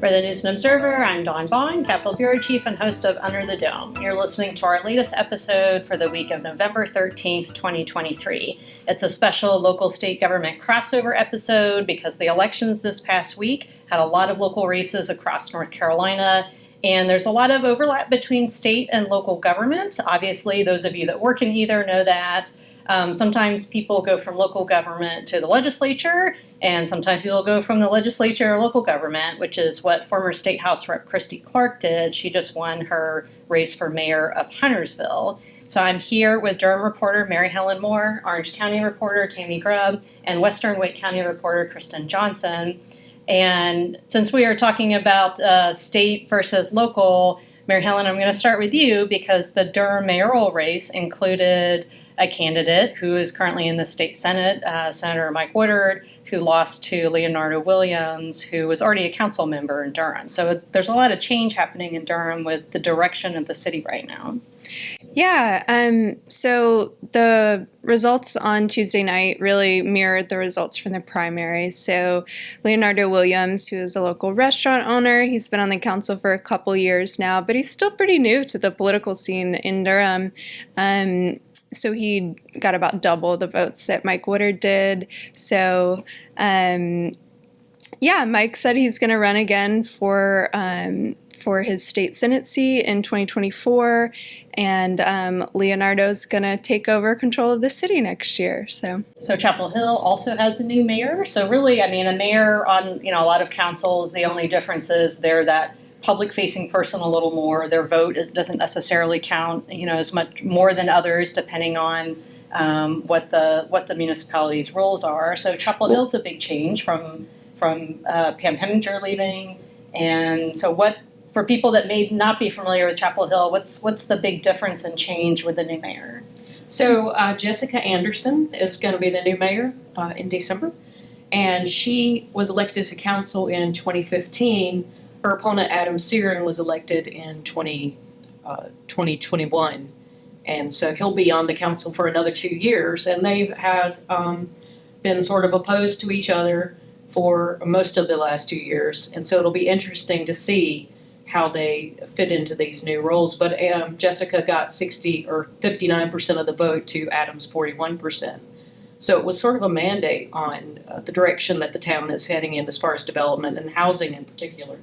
For the News and Observer, I'm Dawn Vaughan, Capitol Bureau Chief and host of Under the Dome. You're listening to our latest episode for the week of November 13th, 2023. It's a special local state government crossover episode because the elections this past week had a lot of local races across North Carolina, and there's a lot of overlap between state and local government. Obviously, those of you that work in either know that. Sometimes people go from local government to the legislature, and sometimes people go from the legislature or local government, which is what former State House Rep. Christy Clark did. She just won her race for mayor of Huntersville. So I'm here with Durham reporter Mary Helen Moore, Orange County reporter Tammy Grubb, and Western Wake County reporter Kristen Johnson. And since we are talking about state versus local, Mary Helen, I'm going to start with you because the Durham mayoral race included a candidate who is currently in the state Senate, Senator Mike Woodard, who lost to Leonardo Williams, who was already a council member in Durham. So there's a lot of change happening in Durham with the direction of the city right now. Yeah, so the results on Tuesday night really mirrored the results from the primaries. So Leonardo Williams, who is a local restaurant owner, he's been on the council for a couple years now, but he's still pretty new to the political scene in Durham. So he got about double the votes that Mike Woodard did. So, Mike said he's going to run again for his state Senate seat in 2024, and Leonardo's going to take over control of the city next year. So Chapel Hill also has a new mayor. So really, a mayor on a lot of councils, the only difference is they're that public-facing person a little more. Their vote doesn't necessarily count, as much more than others, depending on what the municipality's rules are. So Chapel Hill's a big change from Pam Heminger leaving. And so for people that may not be familiar with Chapel Hill, what's the big difference and change with the new mayor? So Jessica Anderson is going to be the new mayor in December, and she was elected to council in 2015. Her opponent, Adam Searin, was elected in 2021, and so he'll be on the council for another 2 years, and they have been sort of opposed to each other for most of the last 2 years, and so it'll be interesting to see how they fit into these new roles. But Jessica got 60 or 59% of the vote to Adam's 41%. So it was sort of a mandate on the direction that the town is heading in as far as development and housing in particular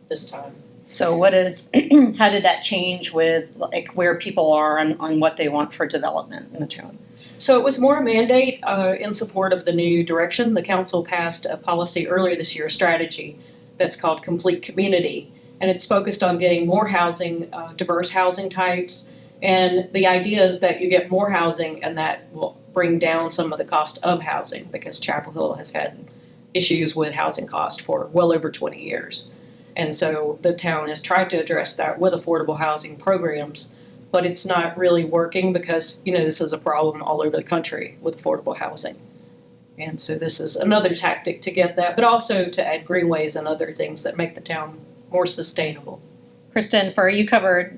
this time. So how did that change with where people are on what they want for development in the town? So it was more a mandate in support of the new direction. The council passed a policy earlier this year, a strategy that's called Complete Community, and it's focused on getting more housing, diverse housing types, and the idea is that you get more housing and that will bring down some of the cost of housing because Chapel Hill has had issues with housing cost for well over 20 years. And so the town has tried to address that with affordable housing programs, but it's not really working because, this is a problem all over the country with affordable housing. And so this is another tactic to get that, but also to add greenways and other things that make the town more sustainable. Kristen, you covered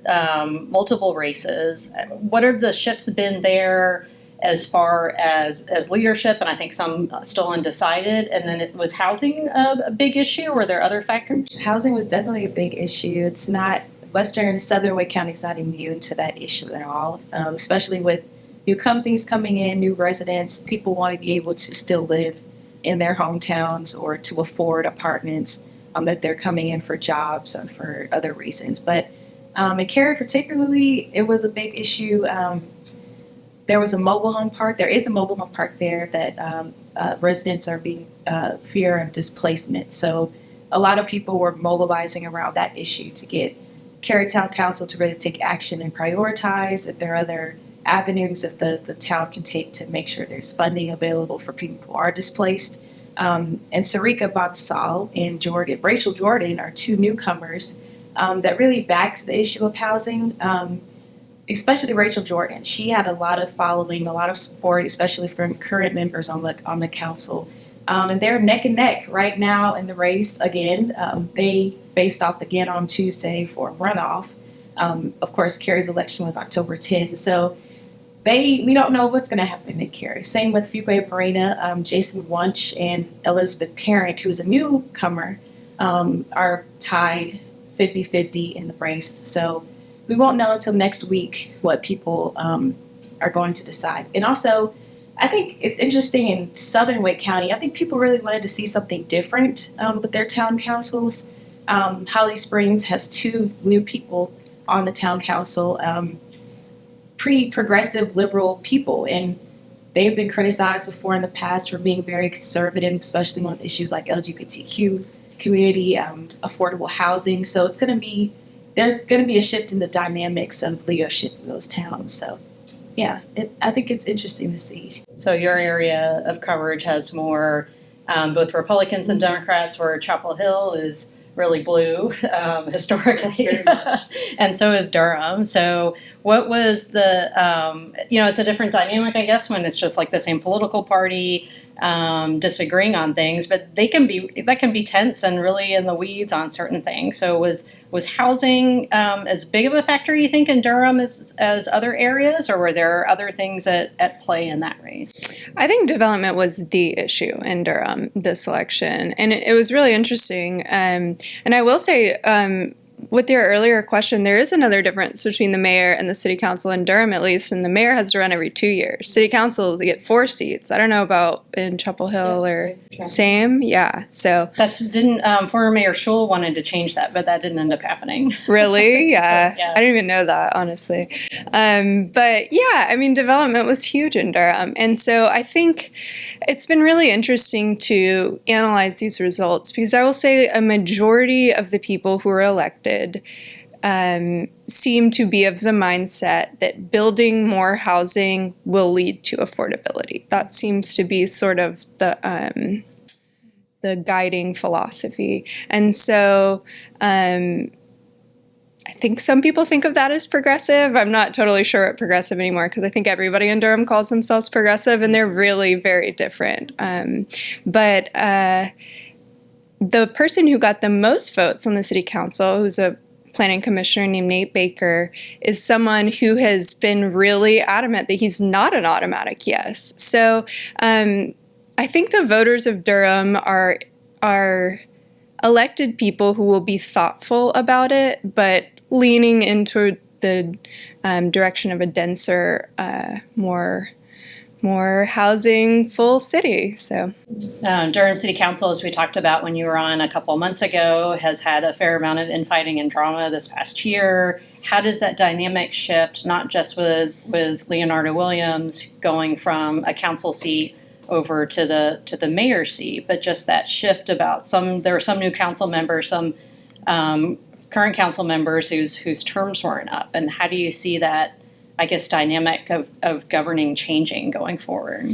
multiple races. What have the shifts been there as far as leadership, and I think some still undecided, and then was housing a big issue? Were there other factors? Housing was definitely a big issue. It's not, Southern Wake County is not immune to that issue at all, especially with new companies coming in, new residents. People want to be able to still live in their hometowns or to afford apartments that they're coming in for jobs or for other reasons. But in Cary particularly, it was a big issue. There was a mobile home park. There is a mobile home park there that residents are being fear of displacement. So a lot of people were mobilizing around that issue to get Cary Town Council to really take action and prioritize if there are other avenues that the town can take to make sure there's funding available for people who are displaced. And Sarika Bansal and Rachel Jordan are two newcomers that really backs the issue of housing. Especially Rachel Jordan. She had a lot of following, a lot of support, especially from current members on the council. And they're neck and neck right now in the race again. They faced off again on Tuesday for a runoff. Of course, Cary's election was October 10th, so we don't know what's going to happen in Cary. Same with Fuquay Marina, Jason Wunsch and Elizabeth Parent, who's a newcomer. are tied 50-50 in the race. So we won't know until next week what people are going to decide. And also, I think it's interesting in Southern Wake County, I think people really wanted to see something different with their town councils. Holly Springs has 2 new people on the town council, pretty progressive liberal people, and they've been criticized before in the past for being very conservative, especially on issues like LGBTQ community, affordable housing. So there's going to be a shift in the dynamics of leadership in those towns. So yeah, I think it's interesting to see. So your area of coverage has more both Republicans and Democrats, where Chapel Hill is really blue historically, Very much. and so is Durham. So what was the, it's a different dynamic, I guess, when it's just like the same political party disagreeing on things, but that can be tense and really in the weeds on certain things. So was housing as big of a factor, you think, in Durham as other areas, or were there other things at play in that race? I think development was the issue in Durham this election, and it was really interesting. And I will say, with your earlier question, there is another difference between the mayor and the city council in Durham, at least, and the mayor has to run every 2 years. City council, they get 4 seats. I don't know about in Chapel Hill same. Yeah. So Didn't former Mayor Schul wanted to change that, but that didn't end up happening. really, yeah. Yeah. I didn't even know that, honestly. But yeah, I mean, development was huge in Durham, and so I think it's been really interesting to analyze these results, because I will say a majority of the people who were elected seem to be of the mindset that building more housing will lead to affordability. That seems to be sort of the guiding philosophy. And so I think some people think of that as progressive. I'm not totally sure what progressive anymore, because I think everybody in Durham calls themselves progressive, and they're really very different. But the person who got the most votes on the city council, who's a planning commissioner named Nate Baker, is someone who has been really adamant that he's not an automatic yes. So I think the voters of Durham are elected people who will be thoughtful about it, but leaning into the direction of a denser, more housing full city. So Durham City Council, as we talked about when you were on a couple of months ago, has had a fair amount of infighting and drama this past year. How does that dynamic shift, not just with Leonardo Williams going from a council seat over to the mayor's seat, but just that shift about there were some new council members, some current council members whose terms weren't up, and how do you see that, I guess, dynamic of governing changing going forward?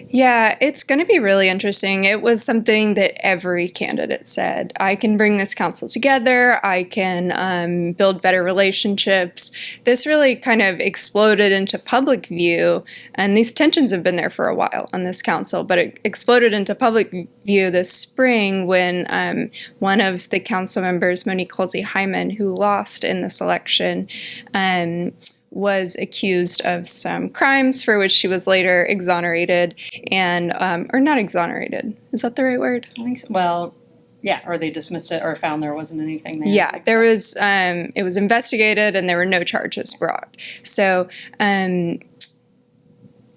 Yeah, it's going to be really interesting. It was something that every candidate said. I can bring this council together. I can build better relationships. This really kind of exploded into public view, and these tensions have been there for a while on this council, but it exploded into public view this spring when one of the council members, Monique Colsey-Hyman, who lost in this election, was accused of some crimes for which she was later exonerated and, or not exonerated. Is that the right word? I think so. Well, yeah, or they dismissed it or found there wasn't anything there. Yeah, there was, it was investigated and there were no charges brought. So,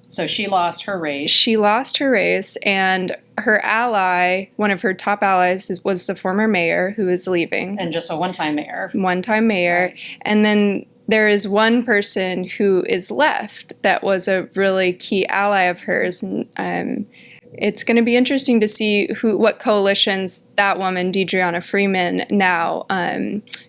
so she lost her race. She lost her race, and her ally, one of her top allies, was the former mayor who is leaving. And just a one-time mayor. One-time mayor. Right. And then there is one person who is left that was a really key ally of hers. And it's going to be interesting to see what coalitions that woman, Deidreana Freeman, now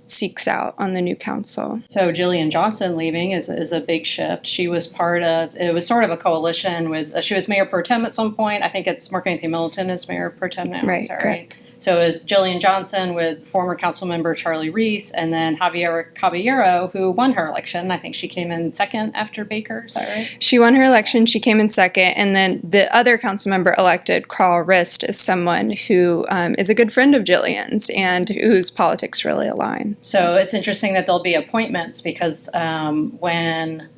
seeks out on the new council. So Jillian Johnson leaving is a big shift. She was it was sort of a coalition with, she was mayor pro tem at some point. I think it's Mark Anthony Middleton is mayor pro tem now. Right, is that correct. Right? So is Jillian Johnson with former council member Charlie Reese, and then Javier Caballero, who won her election. I think she came in second after Baker. Is that right? She won her election. She came in second. And then the other council member elected, Carl Rist, is someone who is a good friend of Jillian's and whose politics really align. So it's interesting that there'll be appointments because when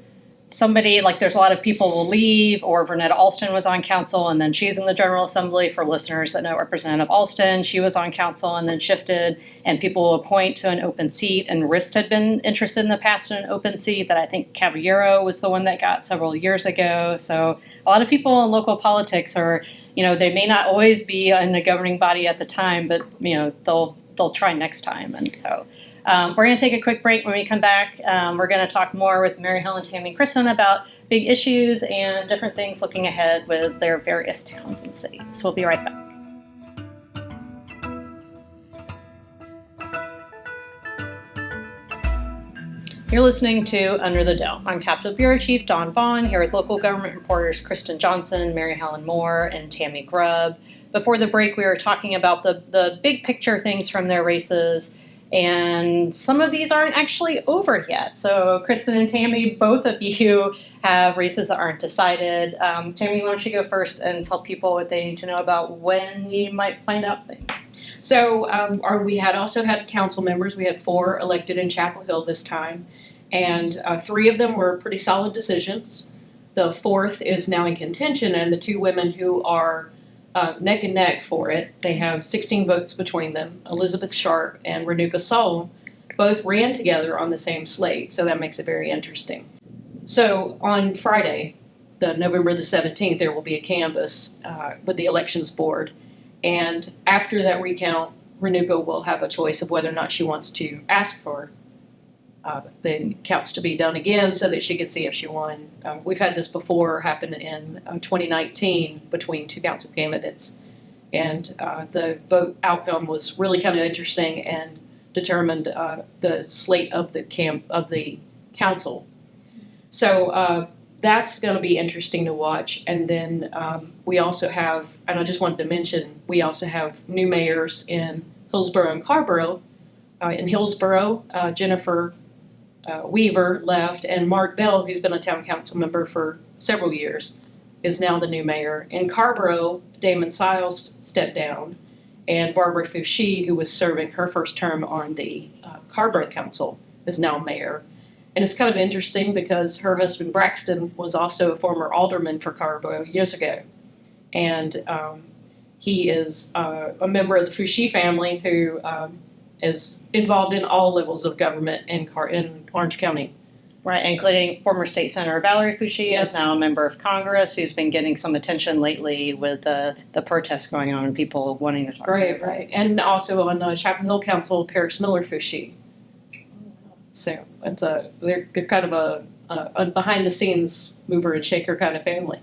somebody, like there's a lot of people will leave, or Vernetta Alston was on council and then she's in the General Assembly. For listeners that know Representative Alston, she was on council and then shifted, and people will appoint to an open seat, and Rist had been interested in the past in an open seat that I think Caballero was the one that got several years ago. So a lot of people in local politics are, they may not always be in a governing body at the time, but they'll try next time. And so we're going to take a quick break. When we come back, we're going to talk more with Mary, Helen, Tammy, and Kristen about big issues and different things looking ahead with their various towns and cities. So we'll be right back. You're listening to Under the Dome. I'm Capitol Bureau Chief Dawn Vaughan, here with local government reporters Kristen Johnson, Mary Helen Moore, and Tammy Grubb. Before the break, we were talking about the big picture things from their races, and some of these aren't actually over yet. So Kristen and Tammy, both of you have races that aren't decided. Tammy, why don't you go first and tell people what they need to know about when you might find out things? So we had also had council members. We had 4 elected in Chapel Hill this time, and 3 of them were pretty solid decisions. The 4th is now in contention, and the 2 women who are neck and neck for it, they have 16 votes between them. Elizabeth Sharp and Renuka Saul both ran together on the same slate, so that makes it very interesting. So on Friday, November the 17th, there will be a canvass with the elections board. And after that recount, Renuka will have a choice of whether or not she wants to ask for the counts to be done again so that she can see if she won. We've had this before happen in 2019 between 2 council candidates. And the vote outcome was really kind of interesting and determined the slate of the council. So that's going to be interesting to watch. And then we also have, and I just wanted to mention, we also have new mayors in Hillsborough and Carrboro. In Hillsborough, Jennifer Weaver left, and Mark Bell, who's been a town council member for several years, is now the new mayor. In Carrboro, Damon Siles stepped down, and Barbara Fouché, who was serving her first term on the Carrboro Council, is now mayor. And it's kind of interesting because her husband Braxton was also a former alderman for Carrboro years ago. And he is a member of the Fouché family who is involved in all levels of government in Orange County. Right, including former State Senator Valerie Fouché is now a member of Congress, who's been getting some attention lately with the protests going on and people wanting to talk about it. Right. And also on Chapel Hill Council, Paris Miller Fouché. So they're kind of a behind-the-scenes mover and shaker kind of family.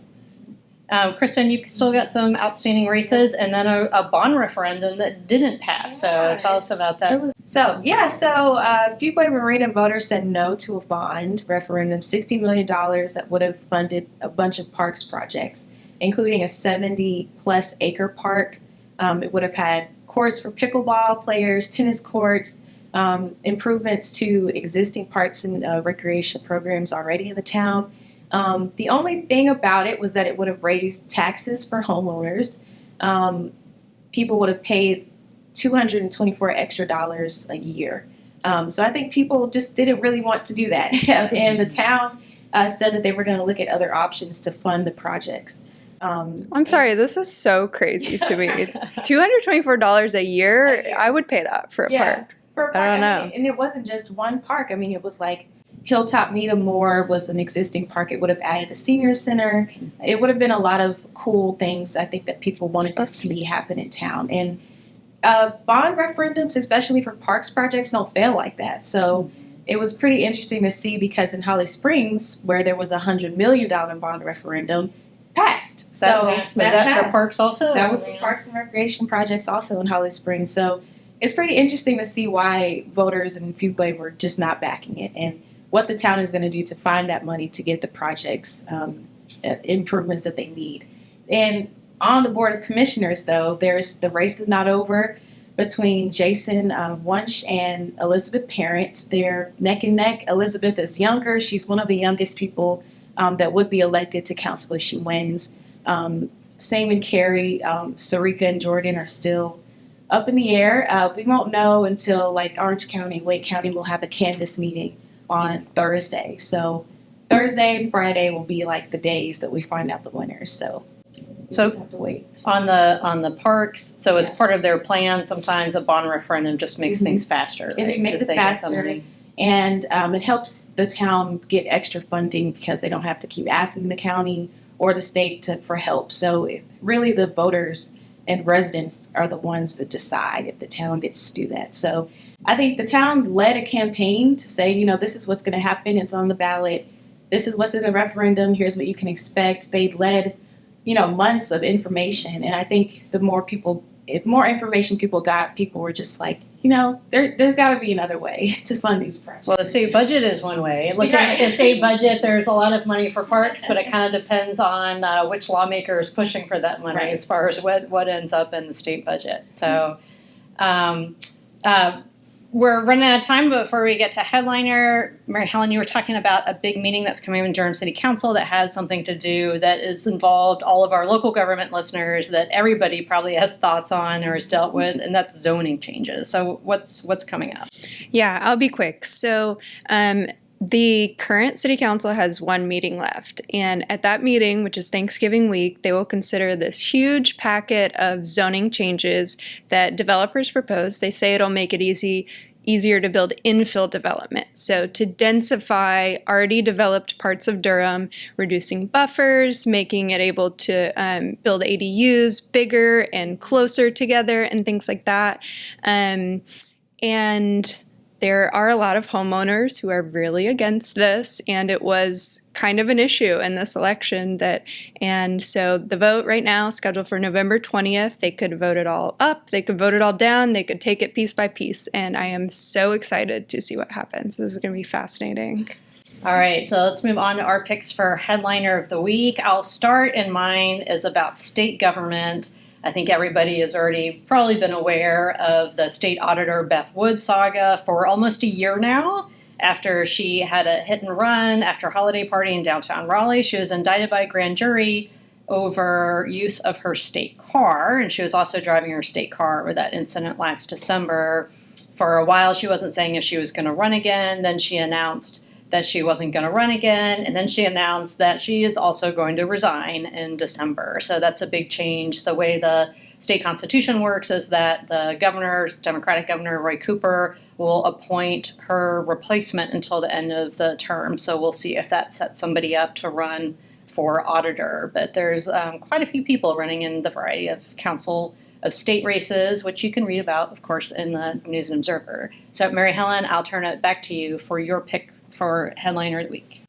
Kristen, you've still got some outstanding races, and then a bond referendum that didn't pass. So tell us about that. So Fuquay Marina voters said no to a bond referendum, $60 million that would have funded a bunch of parks projects, including a 70-plus acre park. It would have had courts for pickleball players, tennis courts, improvements to existing parks and recreation programs already in the town. The only thing about it was that it would have raised taxes for homeowners. People would have paid $224 extra a year. So I think people just didn't really want to do that. And the town said that they were going to look at other options to fund the projects. I'm sorry, this is so crazy to me. $224 a year, I would pay that for a park. For a park. I don't know. And it wasn't just one park. I mean, it was like Hilltop Needham Moore was an existing park. It would have added a senior center. It would have been a lot of cool things, I think, that people wanted to see happen in town. And bond referendums, especially for parks projects, don't fail like that. So it was pretty interesting to see because in Holly Springs, where there was a $100 million bond referendum, passed. Was that for parks also? That was for parks and recreation projects also in Holly Springs. So it's pretty interesting to see why voters in Fuquay were just not backing it and what the town is going to do to find that money to get the projects improvements that they need. And on the Board of Commissioners, though, the race is not over between Jason Wunsch and Elizabeth Parent. They're neck and neck. Elizabeth is younger. She's one of the youngest people that would be elected to council if she wins. Same in Cary. Sarika and Jordan are still up in the air. We won't know until Orange County, Wake County will have a canvass meeting on Thursday. So Thursday and Friday will be like the days that we find out the winners. So we just have to wait. On the parks, so it's part of their plan. Sometimes a bond referendum just makes things faster. Right? It makes it faster. And it helps the town get extra funding because they don't have to keep asking the county or the state for help. So really the voters and residents are the ones that decide if the town gets to do that. So I think the town led a campaign to say, this is what's going to happen. It's on the ballot. This is what's in the referendum. Here's what you can expect. They led, months of information. And I think the more information people got, people were just like, there's got to be another way to fund these projects. Well, the state budget is one way. Looking at the state budget, there's a lot of money for parks, but it kind of depends on which lawmaker is pushing for that money as far as what ends up in the state budget. So we're running out of time, but before we get to headliner, Mary Helen, you were talking about a big meeting that's coming in Durham City Council that has something to do that is involved all of our local government listeners that everybody probably has thoughts on or has dealt with, and that's zoning changes. So what's coming up? Yeah, I'll be quick. So the current city council has one meeting left, and at that meeting, which is Thanksgiving week, they will consider this huge packet of zoning changes that developers propose. They say it'll make it easier to build infill development. So to densify already developed parts of Durham, reducing buffers, making it able to build ADUs bigger and closer together and things like that. And there are a lot of homeowners who are really against this, and it was kind of an issue in this election and so the vote right now is scheduled for November 20th. They could vote it all up, they could vote it all down, they could take it piece by piece, and I am so excited to see what happens. This is going to be fascinating. All right, so let's move on to our picks for headliner of the week. I'll start, and mine is about state government. I think everybody has already probably been aware of the state auditor Beth Wood saga for almost a year now. After she had a hit and run after a holiday party in downtown Raleigh, she was indicted by a grand jury over use of her state car, and she was also driving her state car with that incident last December. For a while, she wasn't saying if she was going to run again. Then she announced that she wasn't going to run again, and then she announced that she is also going to resign in December. So that's a big change. The way the state constitution works is that the Democratic governor, Roy Cooper, will appoint her replacement until the end of the term. So we'll see if that sets somebody up to run for auditor. But there's quite a few people running in the variety of council of state races, which you can read about, of course, in the News and Observer. So Mary Helen, I'll turn it back to you for your pick for headliner of the week.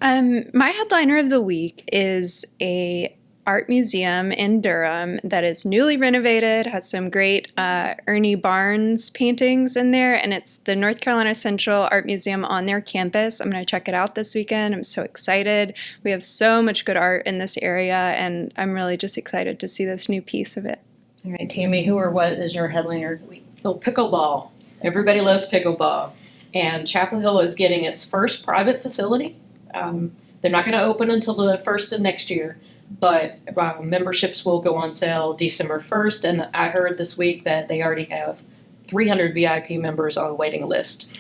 My headliner of the week is a art museum in Durham that is newly renovated, has some great Ernie Barnes paintings in there, and it's the North Carolina Central Art Museum on their campus. I'm going to check it out this weekend. I'm so excited. We have so much good art in this area, and I'm really just excited to see this new piece of it. All right, Tammy, who or what is your headliner of the week? Well, pickleball. Everybody loves pickleball. And Chapel Hill is getting its first private facility. They're not going to open until the 1st of next year, but memberships will go on sale December 1st. And I heard this week that they already have 300 VIP members on a waiting list.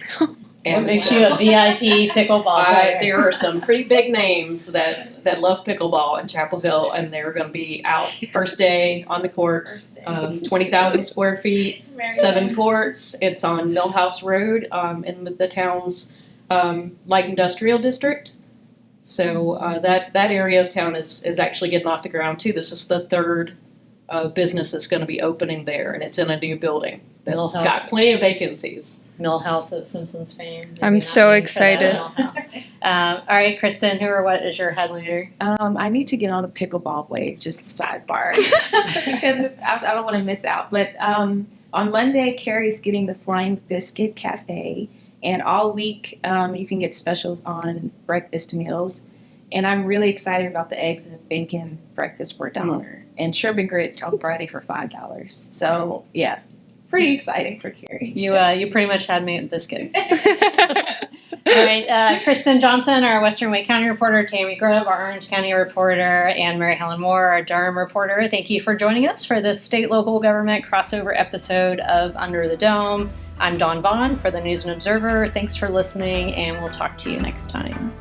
And what makes you a VIP pickleball player? There are some pretty big names that love pickleball in Chapel Hill, and they're going to be out first day on the courts, 20,000 square feet, 7 courts. It's on Millhouse Road in the town's light industrial district. So that area of town is actually getting off the ground too. This is the third business that's going to be opening there, and it's in a new building that's got plenty of vacancies. Millhouse of Simpsons fame. I'm so excited. All right, Kristen, who or what is your headliner? I need to get on a pickleball wave, just sidebar, because I don't want to miss out. But on Monday, Carrie's getting the Flying Biscuit Cafe, and all week you can get specials on breakfast meals. And I'm really excited about the eggs and bacon breakfast for $1, and shrimp and grits on Friday for $5. So yeah. Pretty exciting for Carrie. You pretty much had me at biscuits. All right, Kristen Johnson, our Western Wake County reporter, Tammy Grubb, our Orange County reporter, and Mary Helen Moore, our Durham reporter. Thank you for joining us for this state local government crossover episode of Under the Dome. I'm Dawn Vaughan for the News and Observer. Thanks for listening, and we'll talk to you next time.